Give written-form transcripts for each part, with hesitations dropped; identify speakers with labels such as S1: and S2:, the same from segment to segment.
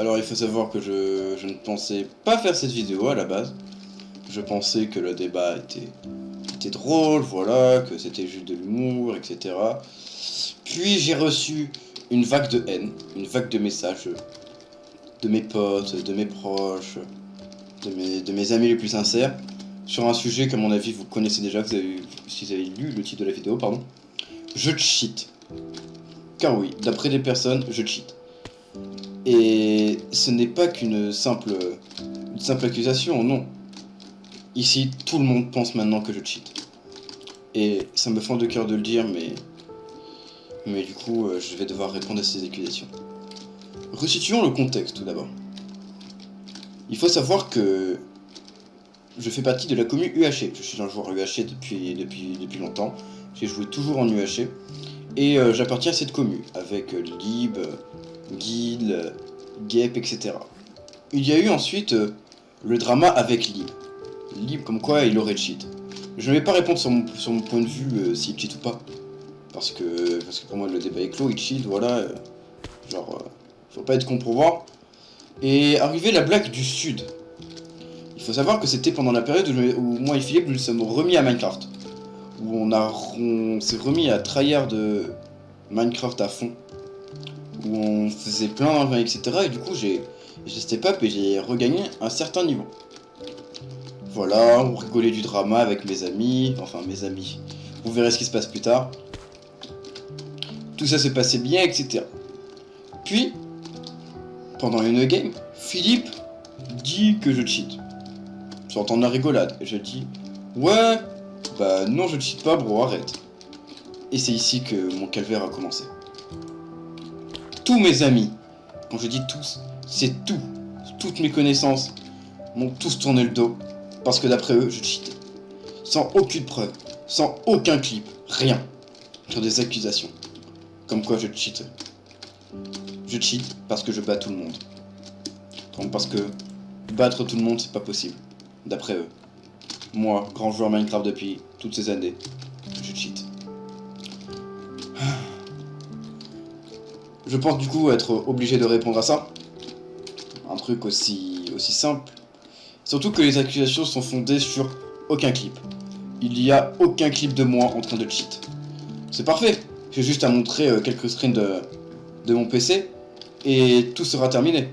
S1: Alors il faut savoir que je ne pensais pas faire cette vidéo à la base. Je pensais que le débat était drôle, voilà, que c'était juste de l'humour, etc. Puis j'ai reçu une vague de haine, une vague de messages de mes potes, de mes proches, de mes amis les plus sincères, sur un sujet qu'à mon avis vous connaissez déjà, si vous avez lu le titre de la vidéo, pardon. Je cheat. Car oui, d'après des personnes, je cheat. Et ce n'est pas qu'une simple accusation, non. Ici, tout le monde pense maintenant que je cheat. Et ça me fend de cœur de le dire, mais du coup, je vais devoir répondre à ces accusations. Resituons le contexte tout d'abord. Il faut savoir que je fais partie de la commu UHC. Je suis un joueur UHC depuis longtemps. J'ai joué toujours en UHC. Et j'appartiens à cette commu, avec Lib, Guild, Gep, etc. Il y a eu ensuite le drama avec Lib. Lib comme quoi il aurait cheat. Je ne vais pas répondre sur mon point de vue s'il cheat ou pas. Parce que pour moi le débat est clos, il cheat, voilà. Faut pas être con pour voir. Et arrivée la blague du Sud. Il faut savoir que c'était pendant la période où moi et Philippe nous sommes remis à Minecraft. Où on s'est remis à tryhard de Minecraft à fond. Où on faisait plein d'envers, etc. Et du coup j'ai step up et j'ai regagné un certain niveau. Voilà, on rigolait du drama avec mes amis, enfin mes amis. Vous verrez ce qui se passe plus tard. Tout ça se passait bien, etc. Puis, pendant une game, Philippe dit que je cheat. J'entends de la rigolade, et je dis ouais, bah non je cheat pas bro, arrête. Et c'est ici que mon calvaire a commencé. Tous mes amis, quand je dis tous, c'est toutes mes connaissances, m'ont tous tourné le dos, parce que d'après eux, je cheatais. Sans aucune preuve, sans aucun clip, rien. Sur des accusations. Comme quoi je cheat. Je cheat parce que je bats tout le monde. Donc parce que battre tout le monde, c'est pas possible. D'après eux. Moi, grand joueur Minecraft depuis toutes ces années, je cheat. Je pense du coup être obligé de répondre à ça. Un truc aussi simple. Surtout que les accusations sont fondées sur aucun clip. Il n'y a aucun clip de moi en train de cheat. C'est parfait. J'ai juste à montrer quelques screens de mon PC et tout sera terminé.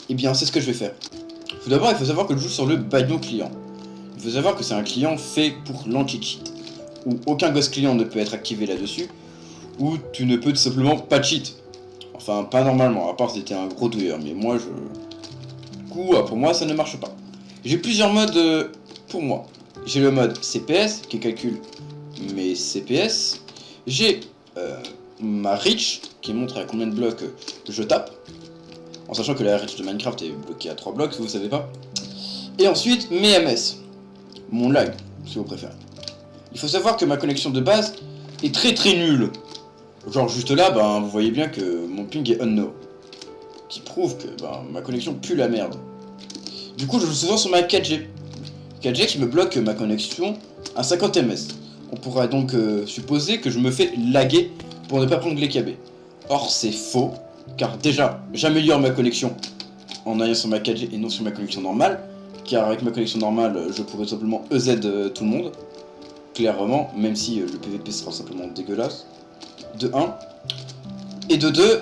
S1: Et bien c'est ce que je vais faire. Tout d'abord il faut savoir que je joue sur le Bagnon client. Il faut savoir que c'est un client fait pour l'anti-cheat. Où aucun ghost client ne peut être activé là-dessus. Où tu ne peux tout simplement pas cheat. Enfin pas normalement, à part si t'es un gros douilleur. Mais moi Du coup pour moi ça ne marche pas. J'ai plusieurs modes pour moi. J'ai le mode CPS qui calcule mes CPS. J'ai ma reach qui montre à combien de blocs je tape. En sachant que la reach de Minecraft est bloquée à 3 blocs si vous savez pas. Et ensuite mes MS. Mon lag si vous préférez. Il faut savoir que ma connexion de base est très nulle. Genre juste là, ben, vous voyez bien que mon ping est unknown. Qui prouve que ma connexion pue la merde. Du coup je joue souvent sur ma 4G. 4G qui me bloque ma connexion à 50 ms. On pourra donc supposer que je me fais laguer pour ne pas prendre les KB. Or c'est faux, car déjà j'améliore ma connexion en allant sur ma 4G et non sur ma connexion normale, car avec ma connexion normale je pourrais simplement EZ tout le monde, clairement, même si le PVP sera simplement dégueulasse, de 1. Et de 2,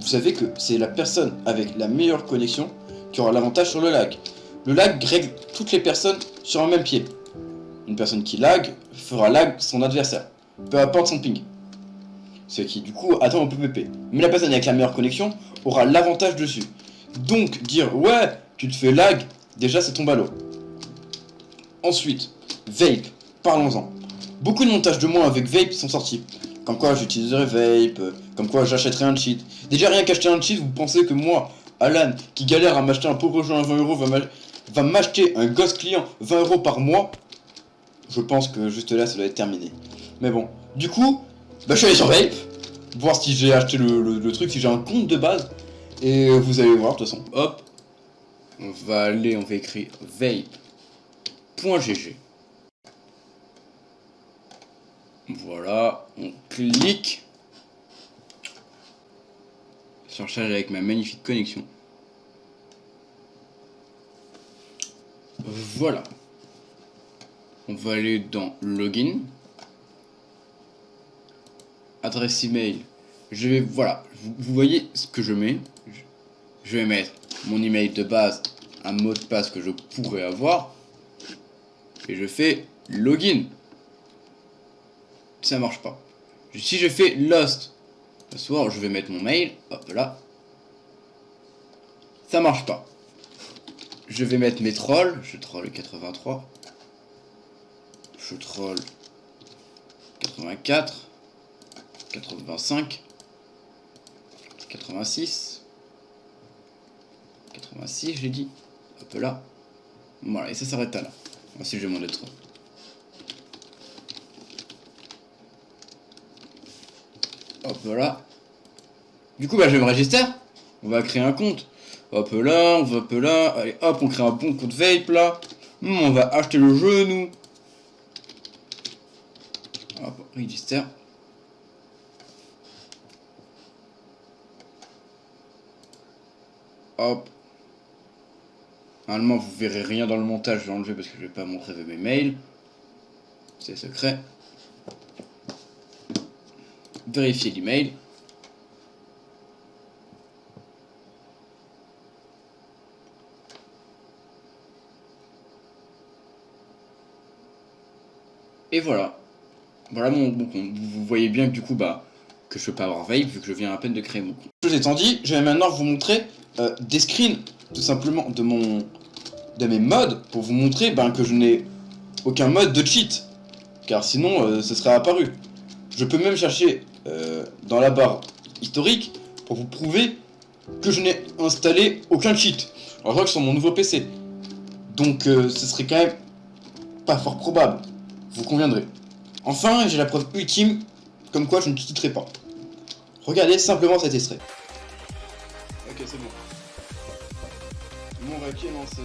S1: vous savez que c'est la personne avec la meilleure connexion qui aura l'avantage sur le lag. Le lag règle toutes les personnes sur un même pied. Une personne qui lag fera lag son adversaire, peu importe son ping. Ce qui du coup atteint au PVP. Mais la personne avec la meilleure connexion aura l'avantage dessus. Donc dire ouais, tu te fais lag, déjà c'est ton ballot. Ensuite, Vape, parlons-en. Beaucoup de montages de moi avec Vape sont sortis. Comme quoi j'utiliserai Vape, comme quoi j'achèterai un cheat. Déjà rien qu'acheter un cheat, vous pensez que moi, Alan, qui galère à m'acheter un pauvre jeu à 20 euros, va m'acheter un ghost client 20 euros par mois? Je pense que juste là ça doit être terminé. Mais bon, du coup, je suis allé sur Vape, voir si j'ai acheté le truc, si j'ai un compte de base. Et vous allez voir de toute façon. Hop, on va écrire vape.gg. Voilà, on clique Je recharge avec ma magnifique connexion. Voilà. On va aller dans Login. Adresse email. Je vais, voilà, vous voyez ce que je mets. Je vais mettre mon email de base, un mot de passe que je pourrais avoir. Et je fais Login. Ça marche pas. Si je fais Lost Password, je vais mettre mon mail. Hop là. Ça marche pas. Je vais mettre mes trolls. Je troll 83. Je troll 84. 85. 86. 86, j'ai dit. Hop là. Voilà, et ça s'arrête à là. Voici je vais m'en être. Hop là. Du coup, bah, je vais me register. On va créer un compte. Hop là, on va hop là. Allez, hop, on crée un bon compte vape là. On va acheter le jeu, nous. Hop, register. Hop. Normalement, vous verrez rien dans le montage. Je vais enlever parce que je vais pas montrer mes mails. C'est secret. Vérifier l'email. Et voilà. Voilà mon compte. Vous voyez bien que du coup, bah, que je peux pas avoir vape vu que je viens à peine de créer mon compte. Chose étant dit, je vais maintenant vous montrer des screens, tout simplement, de mes mods pour vous montrer que je n'ai aucun mode de cheat. Car sinon, ce serait apparu. Je peux même chercher dans la barre historique pour vous prouver que je n'ai installé aucun cheat. Alors je vois que sur mon nouveau PC. Donc ce serait quand même pas fort probable. Vous conviendrez. Enfin, j'ai la preuve ultime comme quoi je ne cheaterai pas. Regardez simplement cet extrait. Ok, c'est bon. Mon racket est lancé.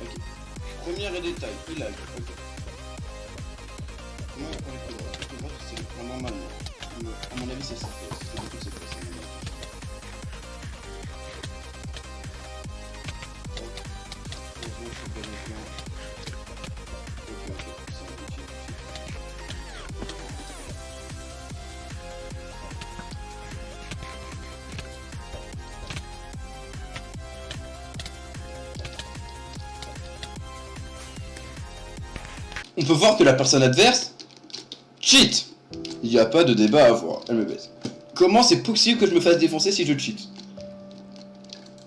S1: Ok. Premier détail, il a. Ok. Non, c'est normal. À mon avis, c'est ça. C'est beaucoup de cette personne. On peut voir que la personne adverse cheat. Il n'y a pas de débat à avoir, elle me baise. Comment c'est possible que je me fasse défoncer si je cheat?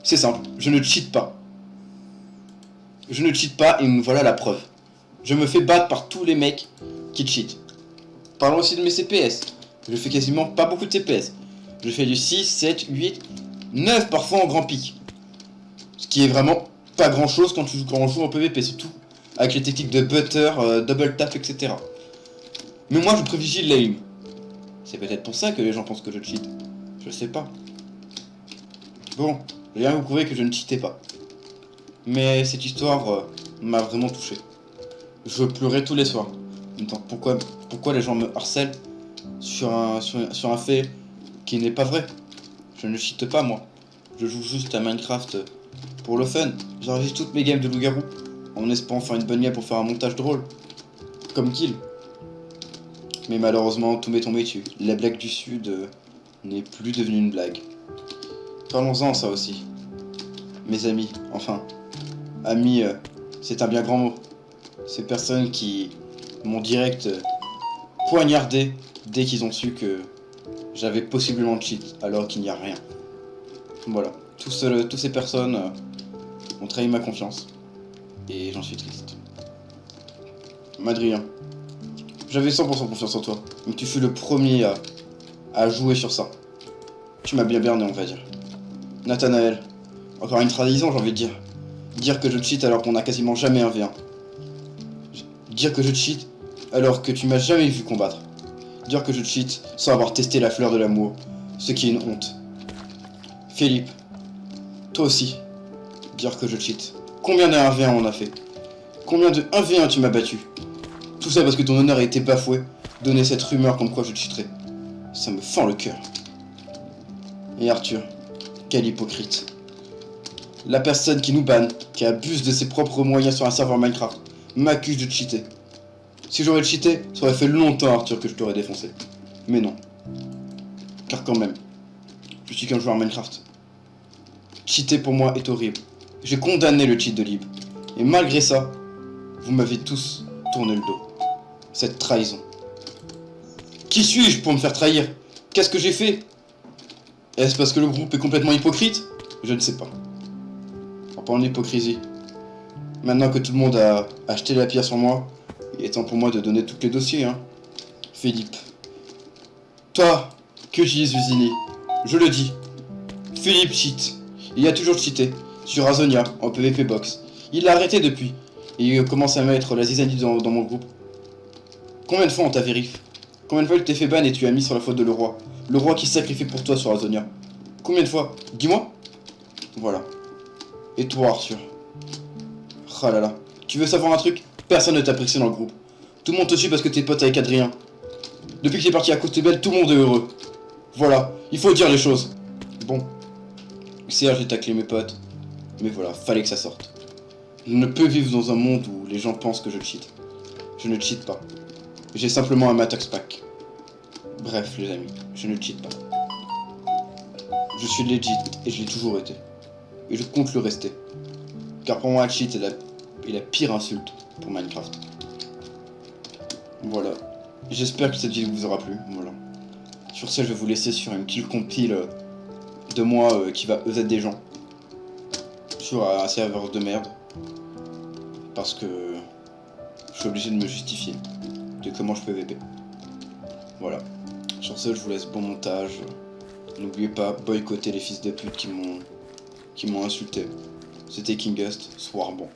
S1: C'est simple, je ne cheat pas. Je ne cheat pas et me voilà la preuve. Je me fais battre par tous les mecs qui cheat. Parlons aussi de mes CPS. Je fais quasiment pas beaucoup de CPS. Je fais du 6, 7, 8, 9 parfois en grand pic. Ce qui est vraiment pas grand chose quand on joue en PVP, surtout avec les techniques de butter, double tap, etc. Mais moi je privilégie l'aim. C'est peut-être pour ça que les gens pensent que je cheat. Je sais pas. Bon, je viens vous prouver que je ne cheatais pas. Mais cette histoire m'a vraiment touché. Je pleurais tous les soirs. En même temps, pourquoi les gens me harcèlent sur un fait qui n'est pas vrai? Je ne cheate pas moi. Je joue juste à Minecraft pour le fun. J'enregistre toutes mes games de loup-garou en espérant faire une bonne game pour faire un montage drôle. Comme Kill. Mais malheureusement, tout m'est tombé dessus. La blague du Sud n'est plus devenue une blague. Parlons-en, ça aussi. Mes amis, enfin. Amis, c'est un bien grand mot. Ces personnes qui m'ont direct poignardé dès qu'ils ont su que j'avais possiblement cheat, alors qu'il n'y a rien. Voilà. Toutes ces personnes ont trahi ma confiance. Et j'en suis triste. Madrien. J'avais 100% confiance en toi, mais tu fus le premier à jouer sur ça. Tu m'as bien berné, on va dire. Nathanaël, encore une trahison, j'ai envie de dire. Dire que je cheat alors qu'on n'a quasiment jamais un V1. Dire que je cheat alors que tu m'as jamais vu combattre. Dire que je cheat sans avoir testé la fleur de l'amour, ce qui est une honte. Philippe, toi aussi, dire que je cheat. Combien de 1v1 on a fait? Combien de 1v1 tu m'as battu? Tout ça parce que ton honneur a été bafoué, donner cette rumeur comme quoi je cheaterais. Ça me fend le cœur. Et Arthur, quel hypocrite. La personne qui nous banne, qui abuse de ses propres moyens sur un serveur Minecraft, m'accuse de cheater. Si j'aurais cheaté, ça aurait fait longtemps, Arthur, que je t'aurais défoncé. Mais non. Car quand même, je suis qu'un joueur Minecraft. Cheater pour moi est horrible. J'ai condamné le cheat de Lib. Et malgré ça, vous m'avez tous tourné le dos. Cette trahison. Qui suis-je pour me faire trahir? Qu'est-ce que j'ai fait? Est-ce parce que le groupe est complètement hypocrite? Je ne sais pas. En parlant d'hypocrisie, maintenant que tout le monde a acheté la pierre sur moi, il est temps pour moi de donner tous les dossiers, hein. Philippe. Toi, que j'y Usini, je le dis. Philippe cheat. Il a toujours cheaté. Sur Azonia, en PvP Box. Il l'a arrêté depuis. Et il commence à mettre la zizanie dans mon groupe. Combien de fois on t'a vérifié? Combien de fois il t'es fait ban et tu as mis sur la faute de le roi? Le roi qui se sacrifie pour toi sur Azonia. Combien de fois? Dis-moi. Voilà. Et toi, Arthur? Ah là là. Tu veux savoir un truc? Personne ne t'apprécie dans le groupe. Tout le monde te suit parce que t'es pote avec Adrien. Depuis que t'es parti à Côte-Belle, tout le monde est heureux. Voilà. Il faut dire les choses. Bon. Certes, j'ai taclé mes potes. Mais voilà, fallait que ça sorte. Je ne peux vivre dans un monde où les gens pensent que je cheat. Je ne cheat pas. J'ai simplement un Matox Pack. Bref, les amis, je ne cheat pas. Je suis legit et je l'ai toujours été. Et je compte le rester. Car pour moi, un cheat est la pire insulte pour Minecraft. Voilà. J'espère que cette vidéo vous aura plu. Voilà. Sur ce, je vais vous laisser sur une petite compile de moi qui va EZ des gens. Sur un serveur de merde. Parce que je suis obligé de me justifier de comment je peux VP. Voilà. Sur ce, je vous laisse bon montage. N'oubliez pas, boycotter les fils de pute qui m'ont insulté. C'était Kingust, soir bon.